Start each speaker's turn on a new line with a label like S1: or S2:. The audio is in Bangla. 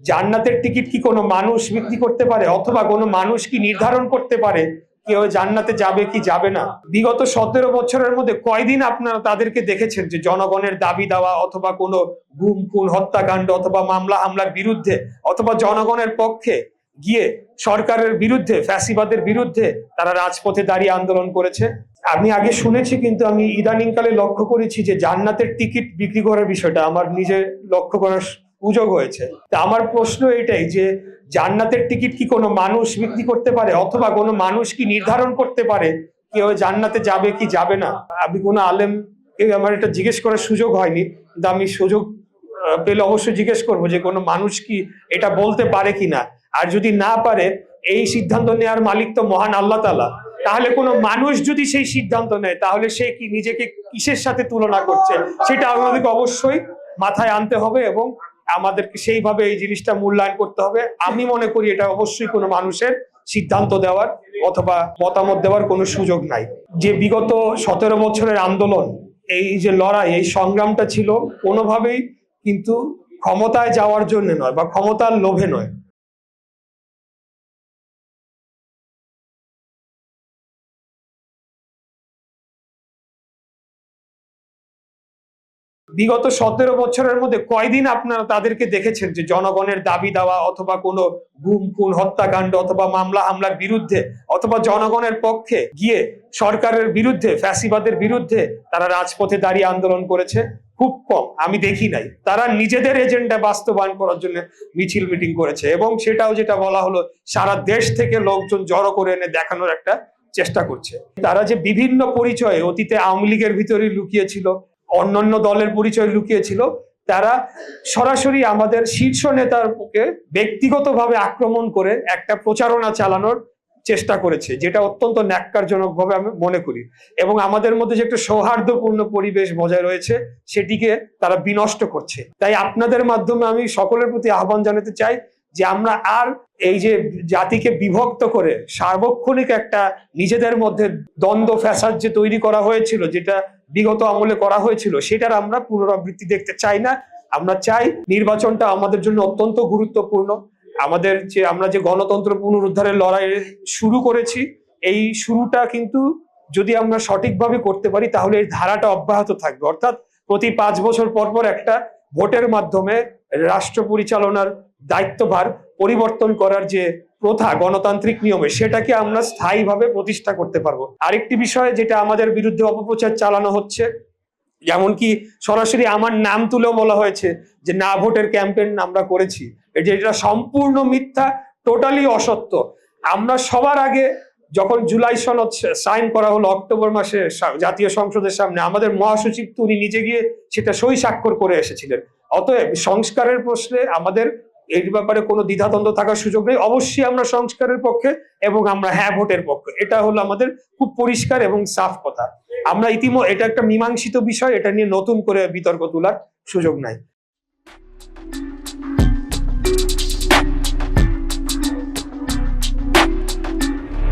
S1: জান্নাতের টিকিট কি কোনো মানুষ বিক্রি করতে পারে, অথবা কোনো মানুষ কি নির্ধারণ করতে পারে কেউ জান্নাতে যাবে কি যাবে না? বিগত 17 বছরের মধ্যে কয়দিন আপনারা তাদেরকে দেখেছেন যে জনগণের দাবি দেওয়া অথবা কোনো গুম খুন হত্যাকাণ্ড অথবা মামলা হামলার বিরুদ্ধে অথবা জনগণের পক্ষে গিয়ে সরকারের বিরুদ্ধে, ফ্যাসিবাদের বিরুদ্ধে তারা রাজপথে দাঁড়িয়ে আন্দোলন করেছে? আমি আগে শুনেছি, কিন্তু আমি ইদানিংকালে লক্ষ্য করেছি যে জান্নাতের টিকিট বিক্রি করার বিষয়টা আমার নিজে লক্ষ্য করার সুযোগ হয়েছে। তা আমার প্রশ্ন এটাই যে জান্নাতের টিকিট কি কোনো মানুষ বিক্রি করতে পারে, অথবা কোনো মানুষ কি নির্ধারণ করতে পারে কেউ জান্নাতে যাবে কি যাবে না? আমি কোনো আলেম আমার এটা জিজ্ঞেস করার সুযোগ হয়নি, কিন্তু আমি সুযোগ পেলে অবশ্যই জিজ্ঞেস করবো যে কোনো মানুষ কি এটা বলতে পারে কিনা। আর যদি না পারে, এই সিদ্ধান্ত নেওয়ার মালিক তো মহান আল্লাহ তাআলা, তাহলে কোনো মানুষ যদি সেই সিদ্ধান্ত নেয় তাহলে সে কি নিজেকে কিসের সাথে তুলনা করছে সেটা আমাদেরকে অবশ্যই মাথায় আনতে হবে এবং আমাদেরকে সেইভাবে এই জিনিসটা মূল্যায়ন করতে হবে। আমি মনে করি এটা অবশ্যই কোনো মানুষের সিদ্ধান্ত দেওয়ার অথবা মতামত দেওয়ার কোনো সুযোগ নাই। যে বিগত 17 বছরের আন্দোলন, এই যে লড়াই, এই সংগ্রামটা ছিল কোনোভাবেই কিন্তু ক্ষমতায় যাওয়ার জন্য নয় বা ক্ষমতার লোভে নয়। বিগত 17 বছরের মধ্যে কয়দিন আপনারা তাদেরকে দেখেছেন যে জনগণের দাবি দেওয়া অথবা কোনো গুম খুন হত্যাকাণ্ড অথবা মামলা হামলার বিরুদ্ধে অথবা জনগণের পক্ষে গিয়ে সরকারের বিরুদ্ধে, ফ্যাসিবাদের বিরুদ্ধে তারা রাজপথে দাঁড়িয়ে আন্দোলন করেছে? খুব কম, আমি দেখি নাই। তারা নিজেদের এজেন্ডা বাস্তবায়ন করার জন্য মিছিল মিটিং করেছে, এবং সেটাও যেটা বলা হলো সারা দেশ থেকে লোকজন জড়ো করে এনে দেখানোর একটা চেষ্টা করছে। তারা যে বিভিন্ন পরিচয়ে অতীতে আওয়ামী লীগের ভিতরে লুকিয়েছিল, অন্যান্য দলের পরিচয় লুকিয়েছিল, তারা সরাসরি আমাদের শীর্ষ নেতারকে ব্যক্তিগতভাবে আক্রমণ করে একটা প্রচারণা চালানোর চেষ্টা করেছে, যেটা অত্যন্ত ন্যাক্কারজনক ভাবে আমি মনে করি। এবং আমাদের মধ্যে যে একটা সৌহার্দ্যপূর্ণ পরিবেশ বজায় রয়েছে সেটিকে তারা বিনষ্ট করছে। তাই আপনাদের মাধ্যমে আমি সকলের প্রতি আহ্বান জানাতে চাই যে আমরা আর এই যে জাতিকে বিভক্ত করে সার্বক্ষণিক একটা নিজেদের মধ্যে দ্বন্দ্ব ফ্যাসাদ যে তৈরি করা হয়েছিল, যেটা বিগত আমলে করা হয়েছিল, সেটার আমরা পুনরাবৃত্তি দেখতে চাই না। আমরা চাই নির্বাচনটা আমাদের জন্য অত্যন্ত গুরুত্বপূর্ণ। আমরা যে গণতন্ত্র পুনরুদ্ধারের লড়াই শুরু করেছি, এই শুরুটা কিন্তু যদি আমরা সঠিকভাবে করতে পারি তাহলে এই ধারাটা অব্যাহত থাকবে। অর্থাৎ প্রতি 5 বছর পর পর একটা ভোটের মাধ্যমে রাষ্ট্র পরিচালনার দায়িত্বভার পরিবর্তন করার যে প্রথা গণতান্ত্রিক নিয়মে, সেটাকে আমরা স্থায়ীভাবে প্রতিষ্ঠা করতে পারবো। আরেকটি বিষয় যেটা আমাদের বিরুদ্ধে অপপ্রচার চালানো হচ্ছে, যেমন কি সরাসরি আমার নাম তুলেও বলা হয়েছে যে না ভোটের ক্যাম্পেইন আমরা করেছি, এটা সম্পূর্ণ মিথ্যা, টোটালি অসত্য। আমরা সবার আগে যখন জুলাই সনদ সাইন করা হলো অক্টোবর মাসে জাতীয় সংসদের সামনে, আমাদের মহাসচিব উনি নিজে গিয়ে সেটা সই স্বাক্ষর করে এসেছিলেন। অতএব সংস্কারের প্রশ্নে আমাদের এই ব্যাপারে কোনো দ্বিধাদ্বন্দ্ব থাকার সুযোগ নেই। অবশ্যই আমরা সংস্কারের পক্ষে এবং আমরা হ্যাঁ ভোটের পক্ষে, এটা হলো আমাদের খুব পরিষ্কার এবং সাফ কথা। আমরা এটা একটা মীমাংসিত বিষয়, এটা নিয়ে নতুন করে বিতর্ক তোলার সুযোগ নাই।